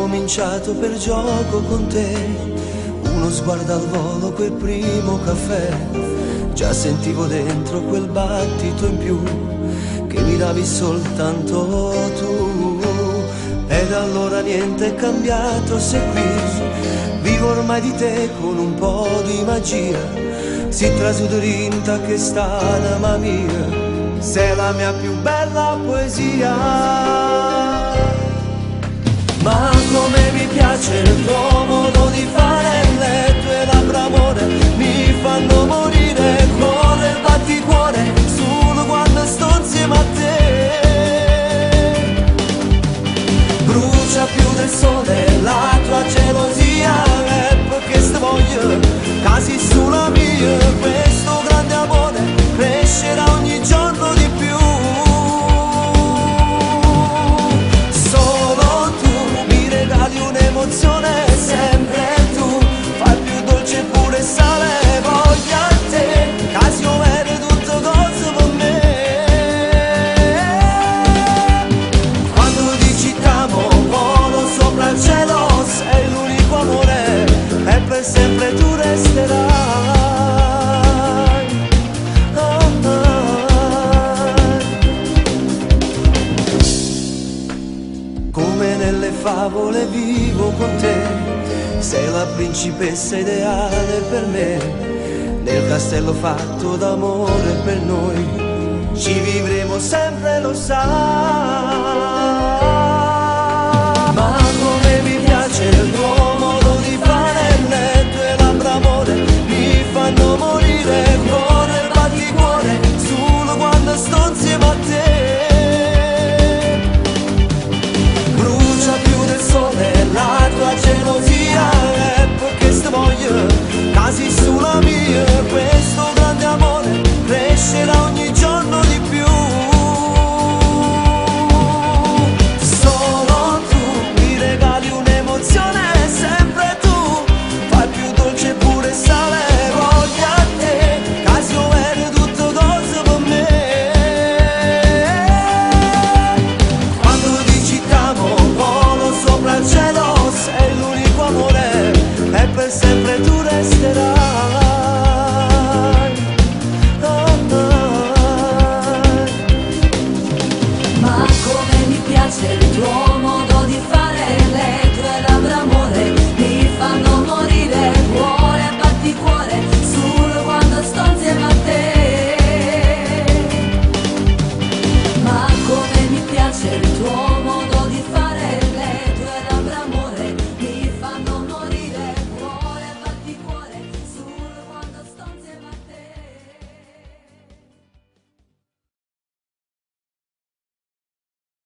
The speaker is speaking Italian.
cominciato per gioco con te, uno sguardo al volo, quel primo caffè. Già sentivo dentro quel battito in più che mi davi soltanto tu. Ed allora niente è cambiato, sei qui, vivo ormai di te con un po' di magia. Si trasuderinta che sta l'ama mia, sei la mia più bella poesia. Ma come mi piace il tuo modo di fare, le tue labbra amore mi fanno morire, corre il batticuore solo quando sto insieme a te. Brucia più del sole la tua gelosia, è perché sto voglio casi sulla mia. Questo grande amore crescerà ogni giorno di più. Solo tu mi regali un'emozione, sempre tu fai più dolce pure sale. Voglio a te, casi overe tutto cose per me. Quando dici t'amo, volo sopra il cielo, sei l'unico amore e per sempre tu resterai. Come nelle favole vivo con te, sei la principessa ideale per me. Nel castello fatto d'amore per noi, ci vivremo sempre, lo sai. Ma come mi piace il tuo modo di fare, le tue labbra amore mi fanno morire, corre il batticuore solo quando sto insieme a te. Brucia più del sole la tua gelosia, è perché sto voglio casi sulla mia. Questo grande amore crescerà ogni giorno di più. Solo tu mi regali un'emozione, sempre tu fai più dolce pure sale. Voglio a te, casi overe tutto cose per me. Quando dici t'amo, volo sopra il cielo, sei l'unico amore e per sempre tu resterai. Ma come mi piace il tuo modo